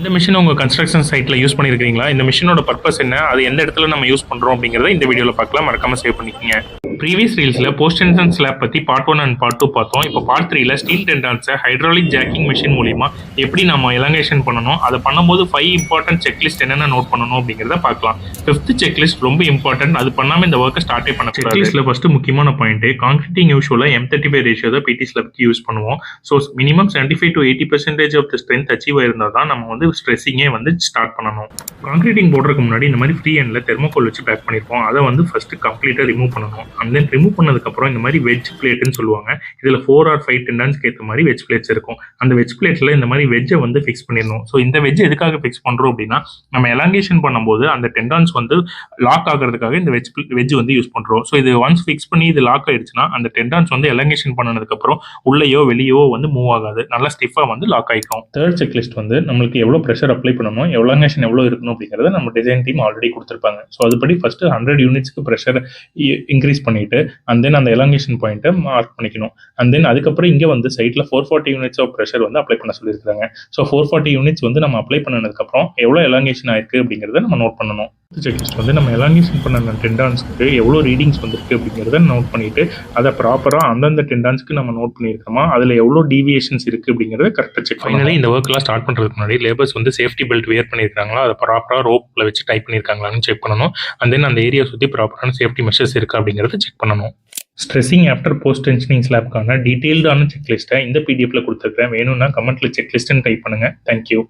இந்த மிஷின் உங்கள் கன்ஸ்ட்ரக்ஷன் சைட்டில் யூஸ் பண்ணியிருக்கீங்களா? இந்த மிஷினோட பர்பஸ் என்ன, அது எந்த இடத்துல நம்ம யூஸ் பண்ணுறோம் அப்படிங்கிறத இந்த வீடியோவில் பார்க்கலாம். மறக்காமல் சேவ் பண்ணிக்கோங்க. ப்ரீவியஸ் ரீல்ஸில் போஸ்ட் டென்ஷன் ஸ்லாப் பற்றி பார்ட் 1 அண்ட் பார்ட் 2 பார்த்தோம். இப்போ பார்ட் 3ல ஸ்டீல் டெண்டான்ஸை ஹைட்ராலிக் ஜாக்கிங் மிஷின் மூலிமா எப்படி நம்ம எலாங்கேஷன் பண்ணணும், அதை பண்ணும்போது 5 இம்பார்ட்டன்ட் செக்லிஸ்ட் என்னென்ன நோட் பண்ணணும் அப்படிங்கிறத பார்க்கலாம். 5th செக்லிஸ்ட் ரொம்ப இம்பார்ட்டன்ட். அது பண்ணாமல் இந்த ஒர்க்கை ஸ்டார்ட்டே பண்ணக்கூடாது. செக்லிஸ்ட்டில் ஃபஸ்ட்டு முக்கியமான பாயிண்ட்டு, கான்கிரீட்டிங் யூஷுவலாக M35 ரேஷியோ தான் பிடி ஸ்லாப்க்கு யூஸ் பண்ணுவோம். So minimum 75 to 80% of the strength achieve ஆயிருந்தால் தான் நம்ம வந்து ஸ்ட்ரெஸ்ஸிங்கே வந்து ஸ்டார்ட் பண்ணணும். கான்கிரீட்டிங் போடுறதுக்கு முன்னாடி இந்த மாதிரி ஃப்ரீ ஹேண்டில் தெர்மோகோல் வச்சு பேக் பண்ணியிருப்போம். அதை வந்து ஃபஸ்ட்டு கம்ப்ளீட்டாக ரிமூவ் பண்ணணும். அண்ட் தென் ரிமூவ் பண்ணதுக்கப்புறம் இந்த மாதிரி வெஜ் பிளேட்டுன்னு சொல்லுவாங்க. இதில் 4 or 5 டெண்டான்ஸ்க்கு ஏற்ற மாதிரி வெஜ் பிளேட்ஸ் இருக்கும். அந்த வெஜ் பிளேட்டில் இந்த மாதிரி வெஜ்ஜை வந்து ஃபிக்ஸ் பண்ணிடணும். ஸோ இந்த வெஜ் எதுக்காக ஃபிக்ஸ் பண்ணுறோம் அப்படின்னா, நம்ம எலாங்கேஷன் பண்ணும்போது அந்த டெண்டான்ஸ் வந்து லாக் ஆகிறதுக்காக இந்த வெஜ் வந்து யூஸ் பண்ணுறோம். ஸோ இது ஒன்ஸ் ஃபிக்ஸ் பண்ணி இது லாக் ஆயிடுச்சுன்னா அந்த டெண்டான்ஸ் வந்து எலாங்கேஷன் பண்ணதுக்கப்புறம் உள்ளேயோ வெளியோ வந்து மூவ் ஆகாது, நல்லா ஸ்டிஃபாக வந்து லாக் ஆகிக்கும். தேர்ட் செக்லிஸ்ட் வந்து நம்மளுக்கு எவ்வளோ ப்ரெஷர் அப்ளை பண்ணணும், எலாங்கேஷன் எவ்வளோ இருக்கணும் அப்படிங்கிறத நம்ம டிசைன் டீம் ஆல்ரெடி கொடுத்துருப்பாங்க. ஸோ அதுபடி ஃபஸ்ட்டு 100 யூனிட்ஸ்க்கு ப்ரெஷர் இன்க்ரீஸ் பண்ணிட்டு அண்ட் தென் அந்த எலாங்கேஷன் பாயிண்ட்டை மார்க் பண்ணிக்கணும். அண்ட் தென் அதுக்கப்புறம் இங்கே வந்து சைட்டில் 440 யூனிட்ஸ் ஆஃப் ப்ரெஷர் வந்து அப்ளை பண்ண சொல்லியிருக்காங்க. ஸோ 440 யூனிட்ஸ் வந்து நம்ம அப்ளை பண்ணதுக்கப்புறம் எவ்வளோ எலாங்கேஷன் ஆயிருக்கு அப்படிங்கிறத நம்ம நோட் பண்ணணும். செக்லிஸ்ட் வந்து நம்ம எலாங்கேஷன் பண்ண டெண்டான்ஸ்க்கு எவ்வளோ ரீடிங்ஸ் வந்துருக்கு அப்படிங்கிறத நோட் பண்ணிட்டு அதை ப்ராப்பராக அந்தந்த டெண்டான்ஸ்க்கு நம்ம நோட் பண்ணியிருக்கோமா, அதில் எவ்வளோ டீவியேஷன்ஸ் இருக்குது அப்படிங்கிறத கரெக்டாக செக் பண்ணி இந்த ஒர்க்லாம் ஸ்டார்ட் பண்ணுறதுக்கு முன்னாடி லேபர்ஸ் வந்து சேஃப்டி பெல்ட் வியர் பண்ணியிருக்காங்களா, அதை ப்ராப்பராக ரோப்பில் வச்சு டைப் பண்ணியிருக்காங்களான்னு செக் பண்ணணும். அண்ட் தென் அந்த ஏரியா சுற்றி ப்ராப்பரான சேஃப்டி மெஷர்ஸ் இருக்குது அப்படிங்கிறத செக் பண்ணணும். ஸ்ட்ரெஸ்ஸிங் ஆஃப்டர் போஸ்ட் டென்ஷனிங் ஸ்லாப்க்கான டீட்டெயில்டான செக்லிஸ்ட்டை இந்த பிடிஎஃப்ல கொடுத்துருக்கேன். வேணும்னா கமெண்ட்ல செக்லிஸ்ட்னு டைப் பண்ணுங்கள். தேங்க்யூ.